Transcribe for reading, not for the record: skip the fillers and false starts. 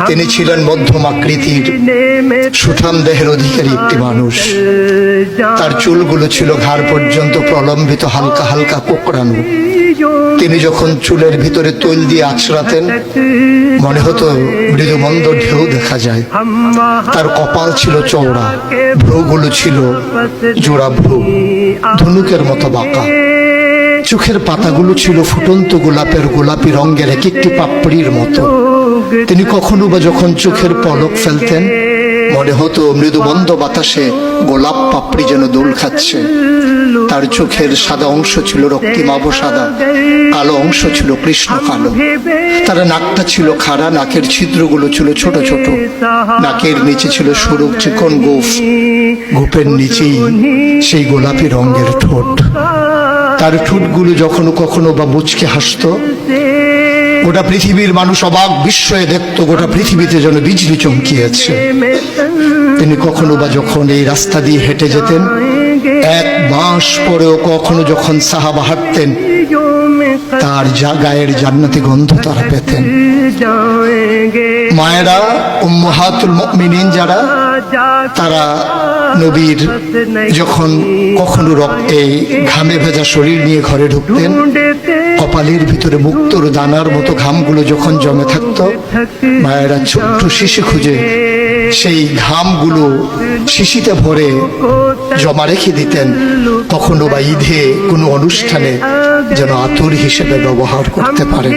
তিনি ছিলেন মধ্যম আকৃতির সুঠাম দেহের অধিকারী একটি মানুষ। তার চুলগুলো ছিল ঘাড় পর্যন্ত প্রলম্বিত, হালকা হালকা কোঁকড়ানো। তিনি যখন চুলের ভিতরে তৈল দিয়ে আছড়াতেন, মনে হতো মৃদুমন্দ ঢেউ দেখা যায়। তার কপাল ছিল চওড়া, ভ্রুগুলো ছিল জোড়া ভ্রু, ধনুকের মতো বাঁকা। চোখের পাতাগুলো ছিল ফুটন্ত গোলাপের গোলাপি রঙের এক একটি পাপড়ির মতো। তিনি কখনো বা যখন চোখের পলক ফেলতেন, মনে হতো মৃদুমন্দ বাতাসে গোলাপ পাপড়ি যেন দোল খাচ্ছে। তার চোখের সাদা অংশ ছিল রক্তিমাভ সাদা, কালো অংশ ছিল কৃষ্ণ কালো। তার নাকটা ছিল খাড়া, নাকের ছিদ্রগুলো ছিল ছোট ছোট। নাকের নিচে ছিল সরু চিকন গোঁফ, গোঁফের নিচেই সেই গোলাপি রঙের ঠোঁট। তার ঠোঁটগুলো যখন কখনো বা মুচকে হাসতো, গোটা পৃথিবীর মানুষ অবাক বিস্ময়ে দেখত, গোটা পৃথিবীতে যেন বিজলি চমকিয়েছে। তিনি কখনো বা যখন এই রাস্তা দিয়ে হেঁটে যেতেন, এক মাস পরেও কখনো যখন সাহাবা হাঁটতেন, তার গায়ের জান্নাতি গন্ধ তারা পেতেন। মায়েরা, উম্মাহাতুল মুমিনিন যারা, তারা নবীর যখন কখনো এই ঘামে ভেজা শরীর নিয়ে ঘরে ঢুকতেন, কপালের ভিতরে মুক্তোর দানার মতো ঘামগুলো যখন জমে থাকতো, মায়েরা ছোট্ট শিশি খুঁজে সেই ঘামগুলো শিশিতে ভরে জমা রেখে দিতেন, কখনো বা ঈদে কোনো অনুষ্ঠানে যেন আতর হিসেবে ব্যবহার করতে পারেন।